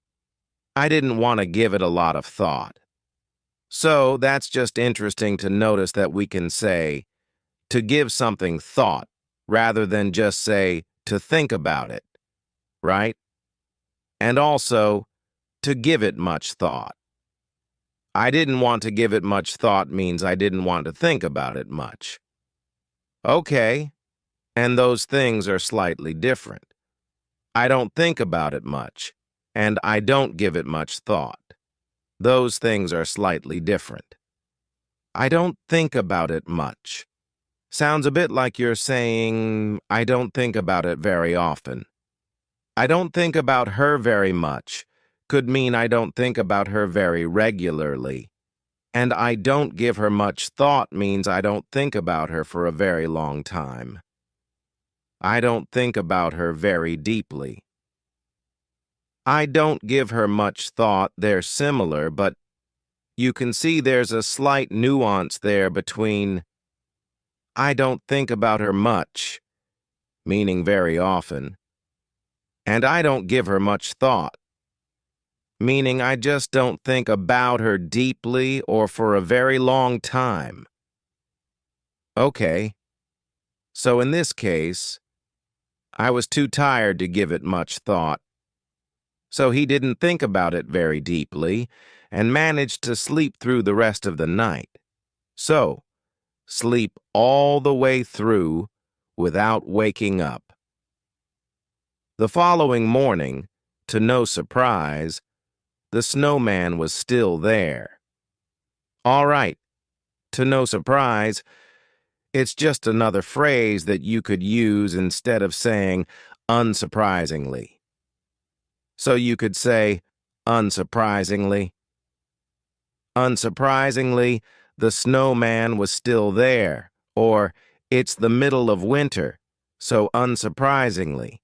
Speaker 1: I didn't want to give it a lot of thought. So that's just interesting to notice that we can say to give something thought rather than just say to think about it, right? And also to give it much thought. I didn't want to give it much thought means I didn't want to think about it much. Okay, and those things are slightly different. I don't think about it much, and I don't give it much thought. Those things are slightly different. I don't think about it much. Sounds a bit like you're saying, I don't think about it very often. I don't think about her very much could mean I don't think about her very regularly. And I don't give her much thought means I don't think about her for a very long time. I don't think about her very deeply. I don't give her much thought, they're similar, but you can see there's a slight nuance there between I don't think about her much, meaning very often, and I don't give her much thought, meaning I just don't think about her deeply or for a very long time. Okay, so in this case, I was too tired to give it much thought. So he didn't think about it very deeply and managed to sleep through the rest of the night. So, sleep all the way through without waking up. The following morning, to no surprise, the snowman was still there. All right, to no surprise, it's just another phrase that you could use instead of saying unsurprisingly. So you could say, unsurprisingly. Unsurprisingly, the snowman was still there, or it's the middle of winter, so unsurprisingly,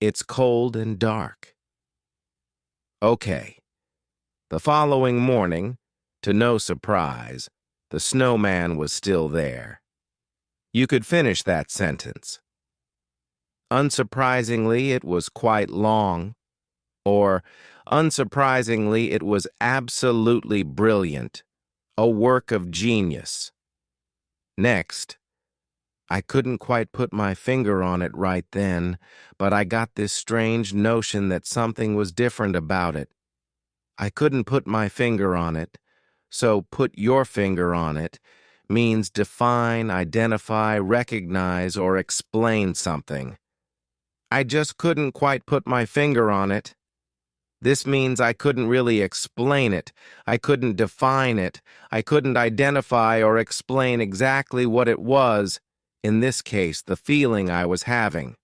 Speaker 1: it's cold and dark. Okay. The following morning, to no surprise, the snowman was still there. You could finish that sentence. Unsurprisingly, it was quite long. Or, unsurprisingly, it was absolutely brilliant, a work of genius. Next, I couldn't quite put my finger on it right then, but I got this strange notion that something was different about it. I couldn't put my finger on it, so put your finger on it means define, identify, recognize, or explain something. I just couldn't quite put my finger on it. This means I couldn't really explain it, I couldn't define it, I couldn't identify or explain exactly what it was, in this case, the feeling I was having.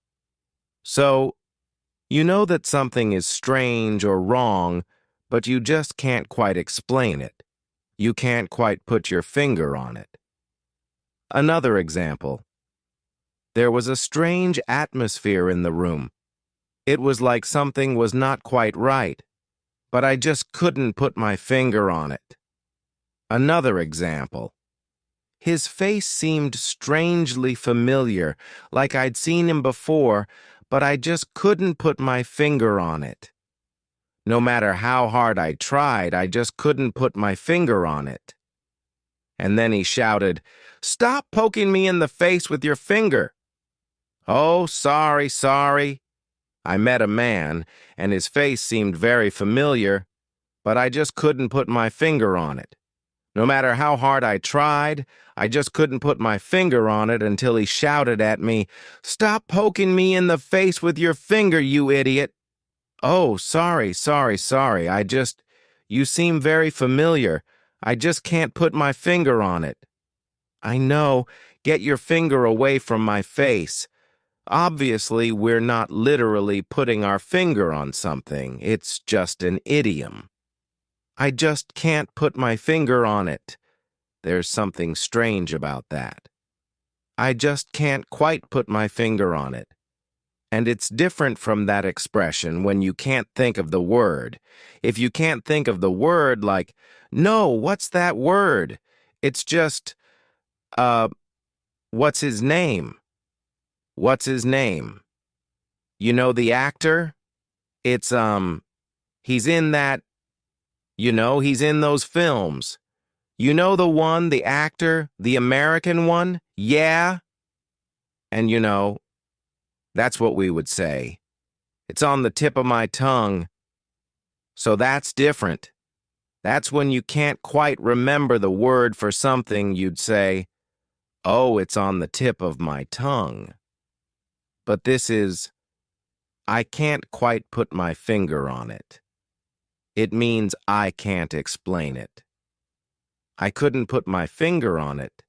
Speaker 1: So, you know that something is strange or wrong, but you just can't quite explain it. You can't quite put your finger on it. Another example. There was a strange atmosphere in the room. It was like something was not quite right, but I just couldn't put my finger on it. Another example. His face seemed strangely familiar, like I'd seen him before, but I just couldn't put my finger on it. No matter how hard I tried, I just couldn't put my finger on it. And then he shouted, "Stop poking me in the face with your finger." "Oh, sorry. I met a man, and his face seemed very familiar, but I just couldn't put my finger on it. No matter how hard I tried, I just couldn't put my finger on it until he shouted at me, "Stop poking me in the face with your finger, you idiot." "Oh, sorry. You seem very familiar. I just can't put my finger on it." "I know. Get your finger away from my face." Obviously, we're not literally putting our finger on something. It's just an idiom. I just can't put my finger on it. There's something strange about that. I just can't quite put my finger on it. And it's different from that expression when you can't think of the word. If you can't think of the word, like, no, what's that word? It's just, what's his name? What's his name? You know the actor? It's, he's in that, he's in those films. You know the one, the actor, the American one? Yeah? And that's what we would say. It's on the tip of my tongue. So that's different. That's when you can't quite remember the word for something, you'd say, oh, it's on the tip of my tongue. But this is, I can't quite put my finger on it. It means I can't explain it. I couldn't put my finger on it,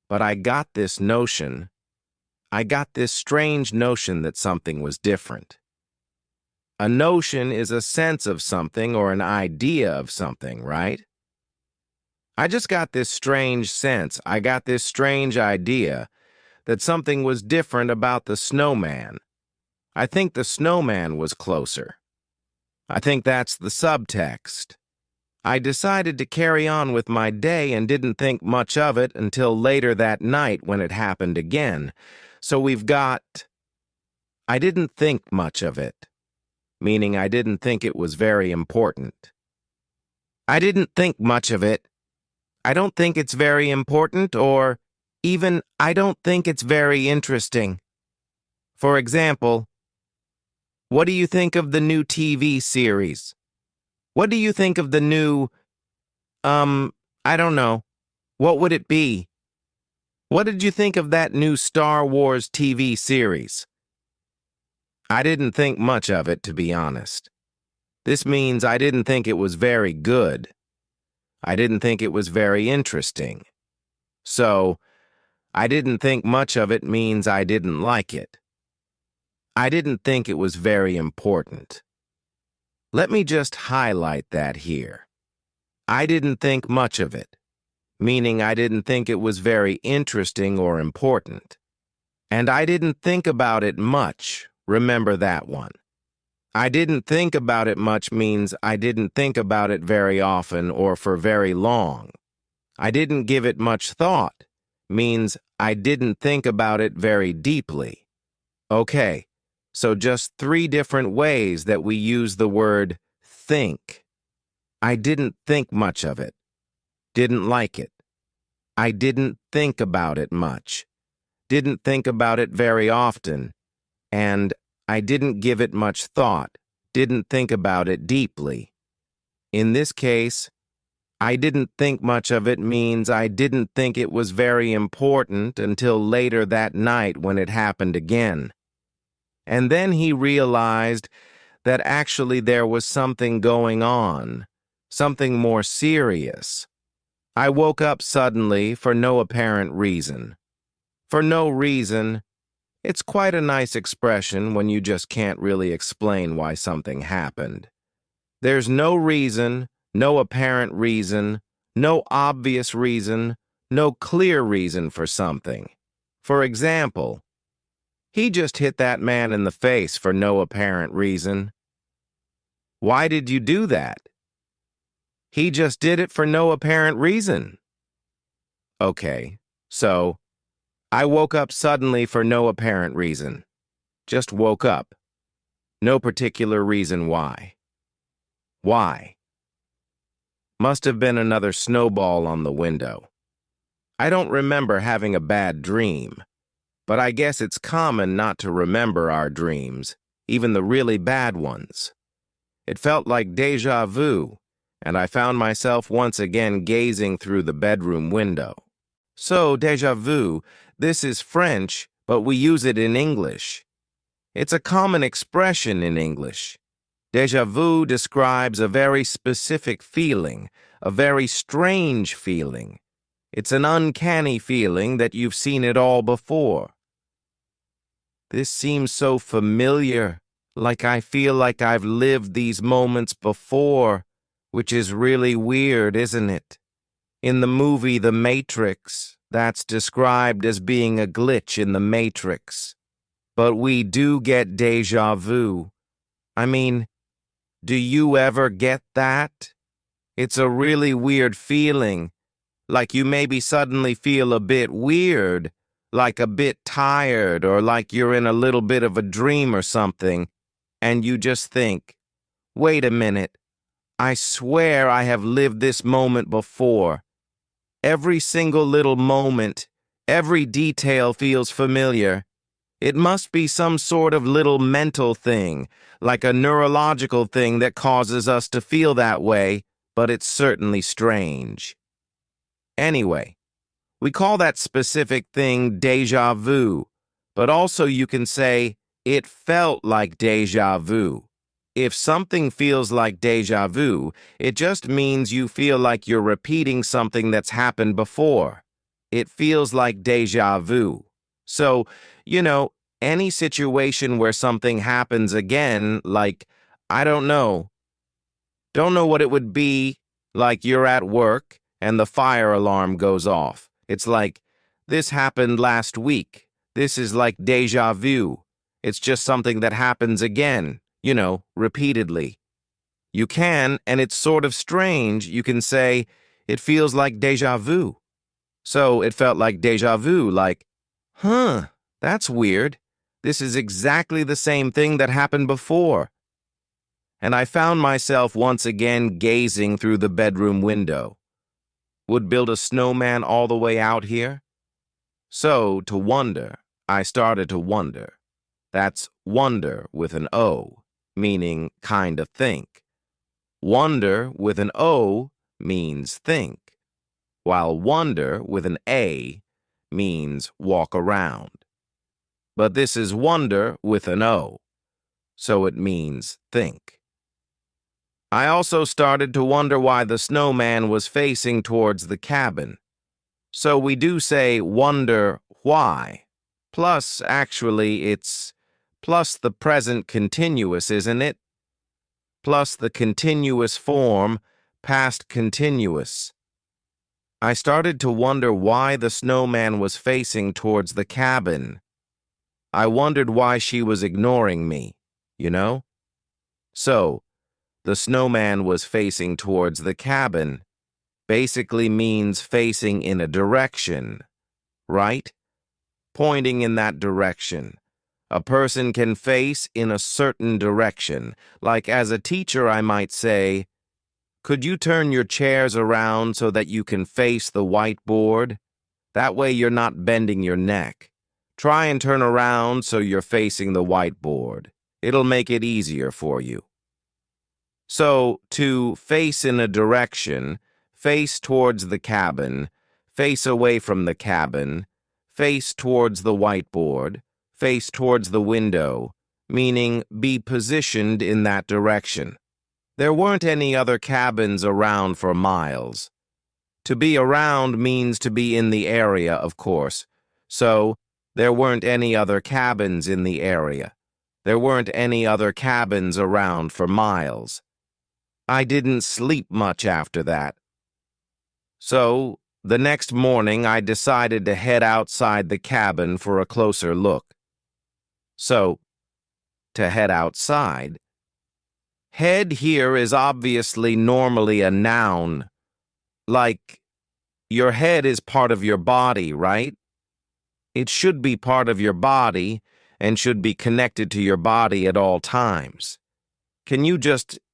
Speaker 1: but I got this notion. I got this strange notion that something was different. A notion is a sense of something or an idea of something, right? I just got this strange sense, I got this strange idea that something was different about the snowman. I think the snowman was closer. I think that's the subtext. I decided to carry on with my day and didn't think much of it until later that night when it happened again. So we've got, I didn't think much of it, meaning I didn't think it was very important. I didn't think much of it. I don't think it's very important, or even I don't think it's very interesting. For example, what do you think of the new TV series? What do you think of the new, I don't know. What would it be? What did you think of that new Star Wars TV series? I didn't think much of it, to be honest. This means I didn't think it was very good. I didn't think it was very interesting. So, I didn't think much of it means I didn't like it. I didn't think it was very important. Let me just highlight that here. I didn't think much of it, meaning I didn't think it was very interesting or important. And I didn't think about it much. Remember that one. I didn't think about it much means I didn't think about it very often or for very long. I didn't give it much thought means I didn't think about it very deeply. Okay, so just 3 different ways that we use the word think. I didn't think much of it. Didn't like it. I didn't think about it much. Didn't think about it very often. And I didn't give it much thought. Didn't think about it deeply. In this case, I didn't think much of it means I didn't think it was very important until later that night when it happened again. And then he realized that actually there was something going on, something more serious. I woke up suddenly for no apparent reason. For no reason. It's quite a nice expression when you just can't really explain why something happened. There's no reason, no apparent reason, no obvious reason, no clear reason for something. For example, he just hit that man in the face for no apparent reason. Why did you do that? He just did it for no apparent reason. Okay, so I woke up suddenly for no apparent reason. Just woke up. No particular reason why. Why? Must have been another snowball on the window. I don't remember having a bad dream, but I guess it's common not to remember our dreams, even the really bad ones. It felt like déjà vu, and I found myself once again gazing through the bedroom window. So, déjà vu, this is French, but we use it in English. It's a common expression in English. Déjà vu describes a very specific feeling, a very strange feeling. It's an uncanny feeling that you've seen it all before. This seems so familiar, like I feel like I've lived these moments before, which is really weird, isn't it? In the movie The Matrix, that's described as being a glitch in the Matrix. But we do get déjà vu. I mean, do you ever get that? It's a really weird feeling, like you maybe suddenly feel a bit weird, like a bit tired, or like you're in a little bit of a dream or something, and you just think, wait a minute, I swear I have lived this moment before. Every single little moment, every detail feels familiar. It must be some sort of little mental thing, like a neurological thing that causes us to feel that way, but it's certainly strange. Anyway, we call that specific thing déjà vu, but also you can say, it felt like déjà vu. If something feels like déjà vu, it just means you feel like you're repeating something that's happened before. It feels like déjà vu. So, any situation where something happens again, like, I don't know what it would be, like you're at work and the fire alarm goes off. It's like, this happened last week. This is like déjà vu. It's just something that happens again, repeatedly. You can, and it's sort of strange, you can say, it feels like déjà vu. So it felt like déjà vu, like, that's weird. This is exactly the same thing that happened before. And I found myself once again gazing through the bedroom window. Would build a snowman all the way out here? So, to wonder, I started to wonder. That's wonder with an O, meaning kind of think. Wonder with an O means think, while wonder with an A means walk around. But this is wonder with an O, so it means think. I also started to wonder why the snowman was facing towards the cabin. So we do say wonder why. Plus, actually, it's plus the present continuous, isn't it? Plus the continuous form, past continuous. I started to wonder why the snowman was facing towards the cabin. I wondered why she was ignoring me, you know? So, the snowman was facing towards the cabin. Basically means facing in a direction, right? Pointing in that direction. A person can face in a certain direction. Like as a teacher, I might say, could you turn your chairs around so that you can face the whiteboard? That way you're not bending your neck. Try and turn around so you're facing the whiteboard. It'll make it easier for you. So, to face in a direction, face towards the cabin, face away from the cabin, face towards the whiteboard, face towards the window, meaning be positioned in that direction. There weren't any other cabins around for miles. To be around means to be in the area, of course. So, there weren't any other cabins in the area. There weren't any other cabins around for miles. I didn't sleep much after that. So, the next morning I decided to head outside the cabin for a closer look. So, to head outside. Head here is obviously normally a noun. Like, your head is part of your body, right? It should be part of your body and should be connected to your body at all times.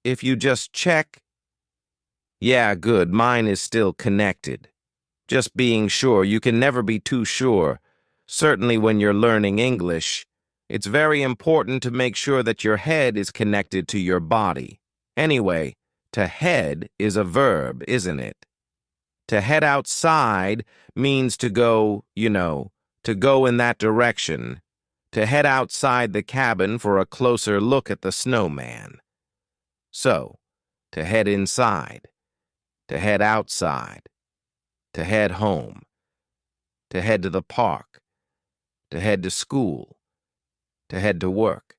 Speaker 1: If you just check. Yeah, good, mine is still connected. Just being sure, you can never be too sure. Certainly when you're learning English, it's very important to make sure that your head is connected to your body. Anyway, to head is a verb, isn't it? To head outside means to go, to go in that direction. To head outside the cabin for a closer look at the snowman. So, to head inside, to head outside, to head home, to head to the park, to head to school, to head to work,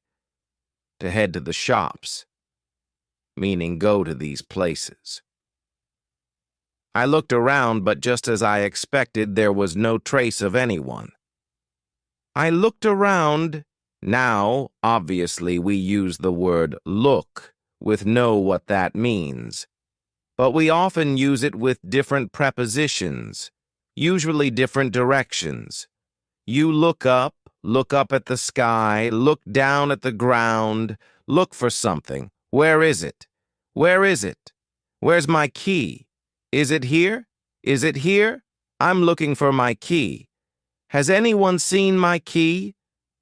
Speaker 1: to head to the shops, meaning go to these places. I looked around, but just as I expected, there was no trace of anyone. I looked around. Now, obviously, we use the word look with know what that means, but we often use it with different prepositions, usually different directions. You look up at the sky, look down at the ground, look for something. Where is it? Where is it? Where's my key? Is it here? Is it here? I'm looking for my key. Has anyone seen my key?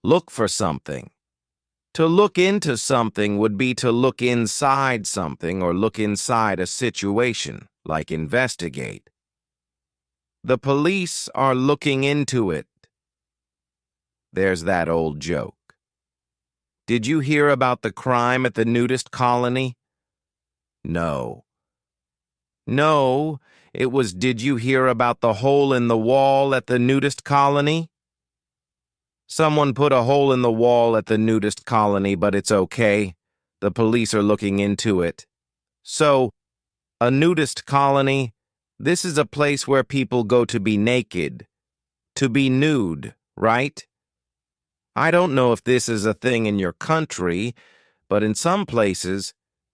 Speaker 1: Look for something. To look into something would be to look inside something or look inside a situation, like investigate. The police are looking into it. There's that old joke. Did you hear about the crime at the nudist colony? No. No, it was did you hear about the hole in the wall at the nudist colony? Someone put a hole in the wall at the nudist colony, but it's okay. The police are looking into it. So, a nudist colony, this is a place where people go to be naked, to be nude, right? I don't know if this is a thing in your country, but in some places,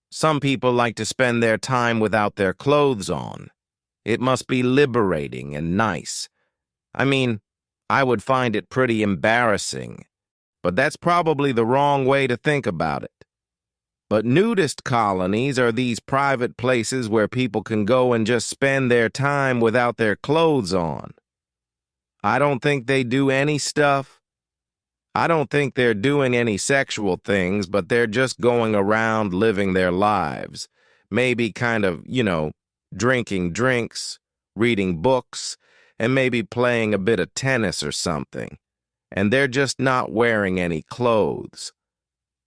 Speaker 1: some people like to spend their time without their clothes on. It must be liberating and nice. I mean, I would find it pretty embarrassing, but that's probably the wrong way to think about it. But nudist colonies are these private places where people can go and just spend their time without their clothes on. I don't think they do any stuff. I don't think they're doing any sexual things, but they're just going around living their lives. Maybe kind of, drinking drinks, reading books, and maybe playing a bit of tennis or something. And they're just not wearing any clothes.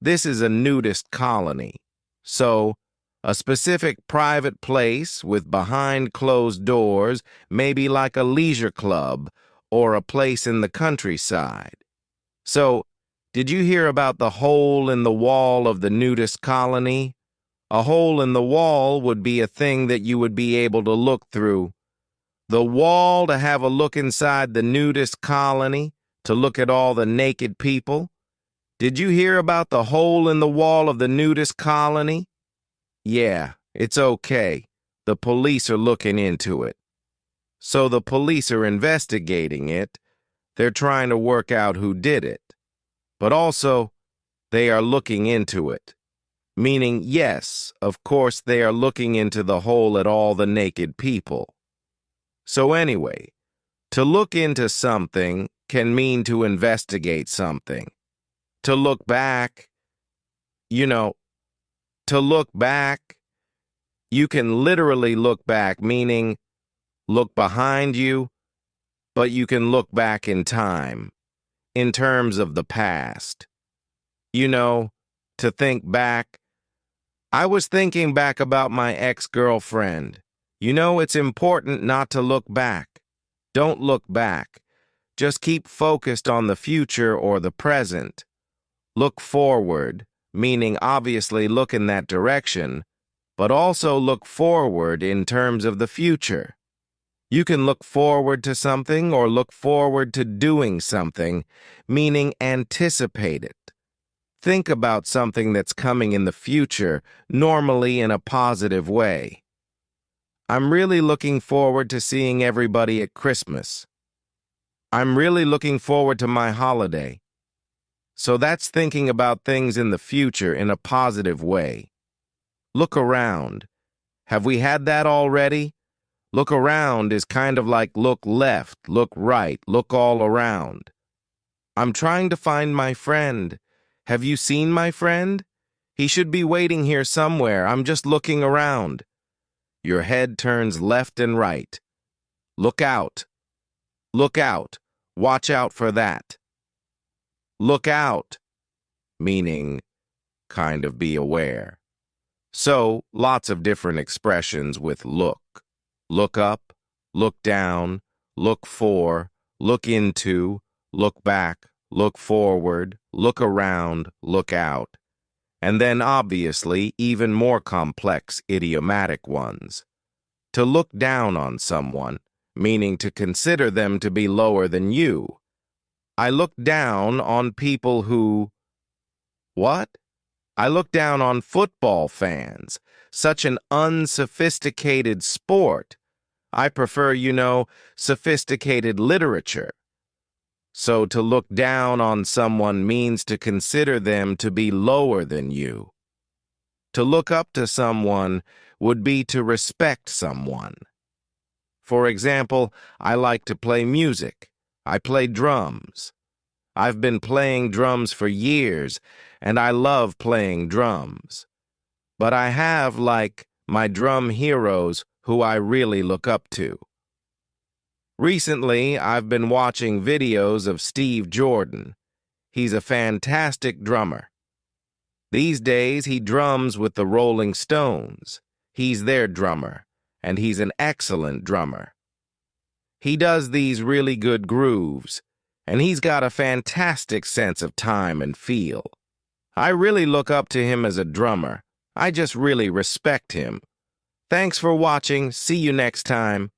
Speaker 1: This is a nudist colony. So, a specific private place with behind closed doors, maybe like a leisure club or a place in the countryside. So, did you hear about the hole in the wall of the nudist colony? A hole in the wall would be a thing that you would be able to look through. The wall to have a look inside the nudist colony, to look at all the naked people. Did you hear about the hole in the wall of the nudist colony? Yeah, it's okay. The police are looking into it. So the police are investigating it. They're trying to work out who did it. But also, they are looking into it. Meaning, yes, of course, they are looking into the hole at all the naked people. So anyway, to look into something can mean to investigate something. To look back, to look back, you can literally look back, meaning look behind you, but you can look back in time, in terms of the past. To think back. I was thinking back about my ex-girlfriend. It's important not to look back. Don't look back. Just keep focused on the future or the present. Look forward, meaning obviously look in that direction, but also look forward in terms of the future. You can look forward to something or look forward to doing something, meaning anticipate it. Think about something that's coming in the future, normally in a positive way. I'm really looking forward to seeing everybody at Christmas. I'm really looking forward to my holiday. So that's thinking about things in the future in a positive way. Look around. Have we had that already? Look around is kind of like look left, look right, look all around. I'm trying to find my friend. Have you seen my friend? He should be waiting here somewhere. I'm just looking around. Your head turns left and right. Look out. Look out. Watch out for that. Look out, meaning kind of be aware. So, lots of different expressions with look. Look up, look down, look for, look into, look back, look forward, look around, look out, and then obviously even more complex idiomatic ones. To look down on someone, meaning to consider them to be lower than you. I look down on people who... What? I look down on football fans. Such an unsophisticated sport. I prefer, sophisticated literature. So to look down on someone means to consider them to be lower than you. To look up to someone would be to respect someone. For example, I like to play music. I play drums. I've been playing drums for years, and I love playing drums. But I have, my drum heroes who I really look up to. Recently, I've been watching videos of Steve Jordan. He's a fantastic drummer. These days, he drums with the Rolling Stones. He's their drummer, and he's an excellent drummer. He does these really good grooves, and he's got a fantastic sense of time and feel. I really look up to him as a drummer. I just really respect him. Thanks for watching. See you next time.